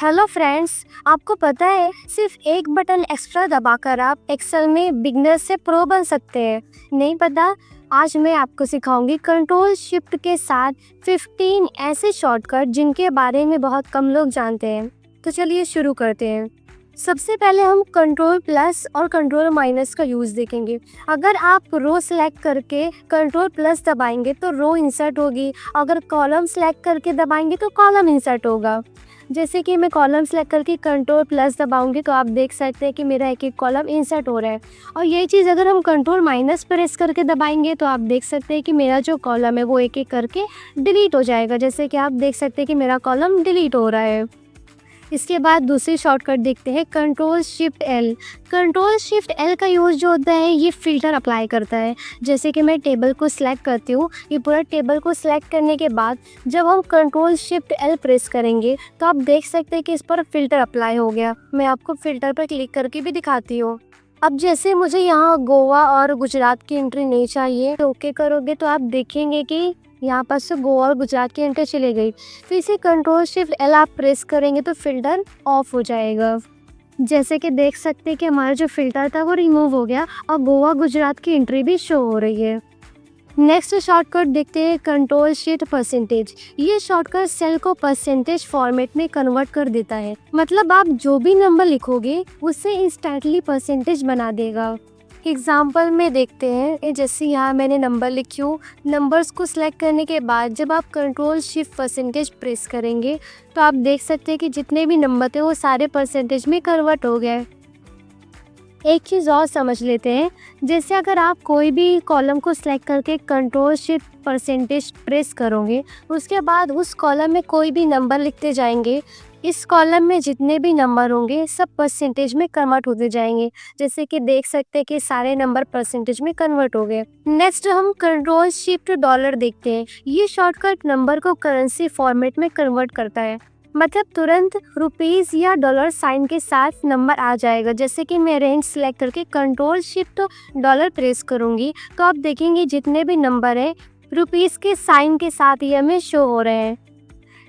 Hello friends, आपको पता है सिर्फ एक बटन एक्स्ट्रा दबाकर आप एक्सेल में बिगनर से प्रो बन सकते हैं। नहीं पता? आज मैं आपको सिखाऊंगी कंट्रोल शिफ्ट के साथ 15 ऐसे शॉर्टकट जिनके बारे में बहुत कम लोग जानते हैं। तो चलिए शुरू करते हैं। सबसे पहले हम कंट्रोल प्लस और कंट्रोल माइनस का यूज़ देखेंगे। अगर आप रो सेलेक्ट करके कंट्रोल प्लस दबाएंगे तो रो इंसर्ट होगी, अगर कॉलम सेलेक्ट करके दबाएंगे तो कॉलम इंसर्ट होगा। जैसे कि मैं कॉलम सेलेक्ट करके कंट्रोल प्लस दबाऊंगी तो आप देख सकते हैं कि मेरा एक एक कॉलम इंसर्ट हो रहा है। और यही चीज़ अगर हम कंट्रोल माइनस प्रेस करके दबाएंगे तो आप देख सकते हैं कि मेरा जो कॉलम है वो एक एक करके डिलीट हो जाएगा। जैसे कि आप देख सकते हैं कि मेरा कॉलम डिलीट हो रहा है। इसके बाद दूसरी शॉर्टकट देखते हैं, control shift L. Control shift L का यूज़ जो होता है ये फ़िल्टर अप्लाई करता है। जैसे कि मैं टेबल को सिलेक्ट करती हूँ, ये पूरा टेबल को सिलेक्ट करने के बाद जब हम कंट्रोल शिफ्ट एल प्रेस करेंगे तो आप देख सकते हैं कि इस पर फ़िल्टर अप्लाई हो गया। मैं आपको फ़िल्टर पर क्लिक करके भी दिखाती हूँ। अब जैसे मुझे यहाँ गोवा और गुजरात की एंट्री नहीं चाहिए, तो ओके करोगे तो आप देखेंगे कि यहाँ पर से गोवा और गुजरात की एंट्री चली गई। फिर से कंट्रोल शिफ्ट एल आप प्रेस करेंगे तो फिल्टर ऑफ हो जाएगा। जैसे कि देख सकते हैं कि हमारा जो फिल्टर था वो रिमूव हो गया और गोवा गुजरात की एंट्री भी शो हो रही है। नेक्स्ट शॉर्टकट देखते हैं, कंट्रोल शिफ्ट परसेंटेज। ये शॉर्टकट सेल को परसेंटेज फॉर्मेट में कन्वर्ट कर देता है। मतलब आप जो भी नंबर लिखोगे उससे इंस्टेंटली परसेंटेज बना देगा। एग्जाम्पल में देखते हैं, जैसे यहाँ मैंने नंबर लिखी हूँ। नंबर्स को सिलेक्ट करने के बाद जब आप कंट्रोल शिफ्ट परसेंटेज प्रेस करेंगे तो आप देख सकते हैं कि जितने भी नंबर थे वो सारे परसेंटेज में कन्वर्ट हो गए। एक चीज़ और समझ लेते हैं, जैसे अगर आप कोई भी कॉलम को सिलेक्ट करके कंट्रोल शिफ्ट परसेंटेज प्रेस करोगे, उसके बाद उस कॉलम में कोई भी नंबर लिखते जाएंगे, इस कॉलम में जितने भी नंबर होंगे सब परसेंटेज में कन्वर्ट होते जाएंगे। जैसे कि देख सकते हैं कि सारे नंबर परसेंटेज में कन्वर्ट हो गए। नेक्स्ट हम कंट्रोल शिफ्ट डॉलर देखते हैं। ये शॉर्टकट नंबर को करेंसी फॉर्मेट में कन्वर्ट करता है। मतलब तुरंत रुपीस या डॉलर साइन के साथ नंबर आ जाएगा। जैसे कि मैं रेंज सेलेक्ट करके कंट्रोल शिफ्ट डॉलर प्रेस करूंगी तो आप देखेंगे जितने भी नंबर है रुपीस के साइन के साथ ये हमें शो हो रहे हैं।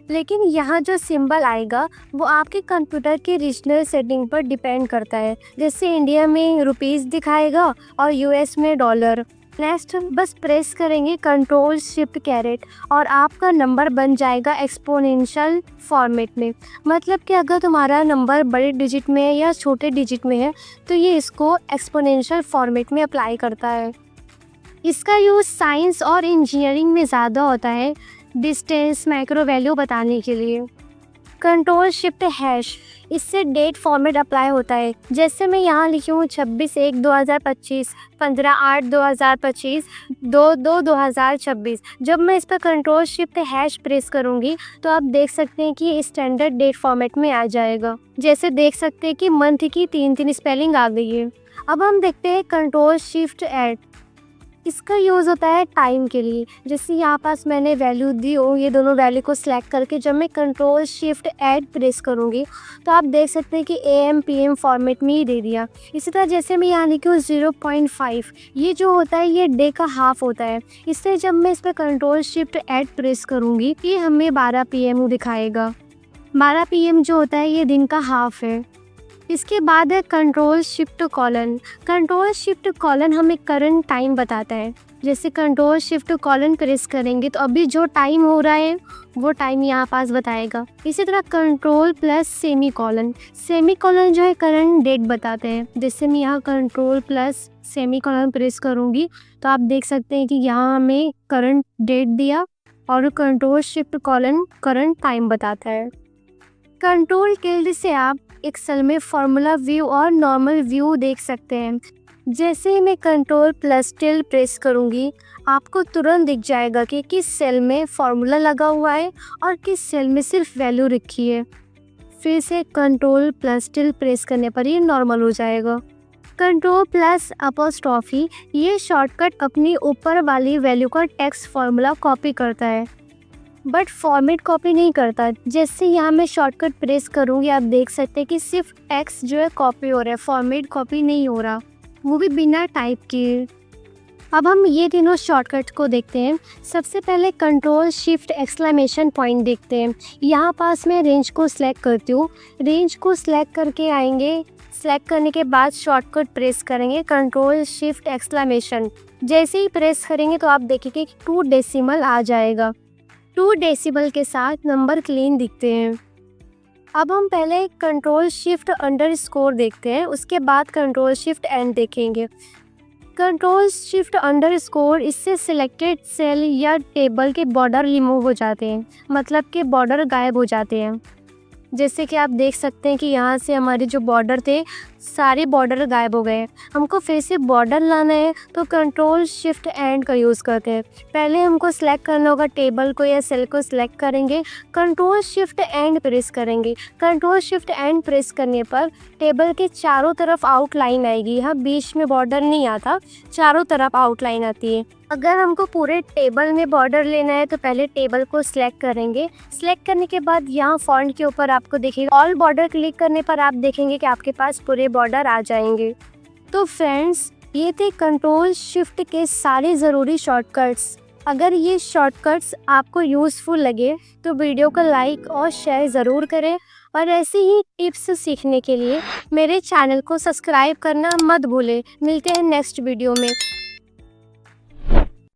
लेकिन यहाँ जो सिंबल आएगा वो आपके कंप्यूटर के रीजनल सेटिंग पर डिपेंड करता है। जैसे इंडिया में रुपीस दिखाएगा और यूएस में डॉलर। नेक्स्ट बस प्रेस करेंगे कंट्रोल शिफ्ट कैरेट और आपका नंबर बन जाएगा एक्सपोनेंशियल फॉर्मेट में। मतलब कि अगर तुम्हारा नंबर बड़े डिजिट में है या छोटे डिजिट में है तो ये इसको एक्सपोनेंशियल फॉर्मेट में अप्लाई करता है। इसका यूज़ साइंस और इंजीनियरिंग में ज़्यादा होता है, डिस्टेंस मैक्रो वैल्यू बताने के लिए। कंट्रोल शिफ्ट हैश, इससे डेट फॉर्मेट अप्लाई होता है। जैसे मैं यहाँ लिखी हूँ 26/1/2025, 15/8/2025, 2/2/2026। जब मैं इस पर कंट्रोल शिफ्ट हैश प्रेस करूँगी तो आप देख सकते हैं कि स्टैंडर्ड डेट फॉर्मेट में आ जाएगा। जैसे देख सकते हैं कि मंथ की 3 स्पेलिंग आ गई है। अब हम देखते हैं कंट्रोल शिफ्ट ऐड। इसका यूज़ होता है टाइम के लिए। जैसे यहाँ पास मैंने वैल्यू दी हो, ये दोनों वैल्यू को सिलेक्ट करके जब मैं कंट्रोल शिफ्ट ऐड प्रेस करूँगी तो आप देख सकते हैं कि AM PM फॉर्मेट में ही दे दिया। इसी तरह जैसे मैं यहाँ लिखी हूँ 0.5, ये जो होता है ये डे का हाफ होता है। इससे जब मैं इस पर कंट्रोल शिफ्ट ऐड प्रेस करूँगी ये हमें 12 PM दिखाएगा। 12 PM जो होता है ये दिन का हाफ है। इसके बाद है control shift colon. Control shift colon हमें करंट टाइम बताता है। जैसे कंट्रोल शिफ्ट कॉलन प्रेस करेंगे तो अभी जो टाइम हो रहा है वो टाइम यहाँ पास बताएगा। इसी तरह control plus semi colon. Semi colon जो है करंट डेट बताते हैं। जैसे मैं यहाँ control plus semi colon press करूँगी तो आप देख सकते हैं कि यहाँ हमें करंट डेट दिया और control shift colon current time बताता है। कंट्रोल टिल्ड से आप एक्सेल में फॉर्मूला व्यू और नॉर्मल व्यू देख सकते हैं। जैसे ही मैं कंट्रोल प्लस टिल्ड प्रेस करूंगी आपको तुरंत दिख जाएगा कि किस सेल में फॉर्मूला लगा हुआ है और किस सेल में सिर्फ वैल्यू रखी है। फिर से कंट्रोल प्लस टिल्ड प्रेस करने पर ये नॉर्मल हो जाएगा। कंट्रोल प्लस अपॉस्ट्रॉफी, ये शॉर्टकट अपनी ऊपर वाली वैल्यू का टेक्स्ट फॉर्मूला कॉपी करता है बट फॉर्मेट कॉपी नहीं करता। जैसे यहाँ मैं शॉर्टकट प्रेस करूँगी आप देख सकते हैं कि सिर्फ टेक्स्ट जो है कॉपी हो रहा है, फॉर्मेट कॉपी नहीं हो रहा, वो भी बिना टाइप किए। अब हम ये तीनों शॉर्टकट को देखते हैं। सबसे पहले कंट्रोल शिफ्ट एक्सक्लेमेशन पॉइंट देखते हैं। यहाँ पास मैं रेंज को सिलेक्ट करती हूँ। रेंज को सिलेक्ट करके आएंगे। सिलेक्ट करने के बाद शॉर्टकट प्रेस करेंगे कंट्रोल शिफ्ट एक्सक्लेमेशन। जैसे ही प्रेस करेंगे तो आप देखेंगे कि 2 डेसिमल आ जाएगा। 2 डेसिमल के साथ नंबर क्लीन दिखते हैं। अब हम पहले कंट्रोल शिफ्ट अंडरस्कोर देखते हैं, उसके बाद कंट्रोल शिफ्ट एंड देखेंगे। कंट्रोल शिफ्ट अंडरस्कोर इससे सिलेक्टेड सेल या टेबल के बॉर्डर रिमूव हो जाते हैं, मतलब कि बॉर्डर गायब हो जाते हैं। जैसे कि आप देख सकते हैं कि यहाँ से हमारे जो बॉर्डर थे सारे बॉर्डर गायब हो गए। हमको फिर से बॉर्डर लाना है तो कंट्रोल शिफ्ट एंड का यूज़ करते हैं। पहले हमको सिलेक्ट करना होगा टेबल को या सेल को सिलेक्ट करेंगे, कंट्रोल शिफ्ट एंड प्रेस करेंगे। कंट्रोल शिफ्ट एंड प्रेस करने पर टेबल के चारों तरफ आउटलाइन आएगी। यहाँ बीच में बॉर्डर नहीं आता, चारों तरफ आउटलाइन आती है। अगर हमको पूरे टेबल में बॉर्डर लेना है तो पहले टेबल को सिलेक्ट करेंगे। सिलेक्ट करने के बाद यहाँ फॉन्ट के ऊपर आपको दिखेगा ऑल बॉर्डर, क्लिक करने पर आप देखेंगे कि आपके पास पूरे बॉर्डर आ जाएंगे। तो फ्रेंड्स, ये थे कंट्रोल शिफ्ट के सारे ज़रूरी शॉर्टकट्स। अगर ये शॉर्टकट्स आपको यूज़फुल लगे तो वीडियो को लाइक और शेयर ज़रूर करें, और ऐसी ही टिप्स सीखने के लिए मेरे चैनल को सब्सक्राइब करना मत भूलें। मिलते हैं नेक्स्ट वीडियो में।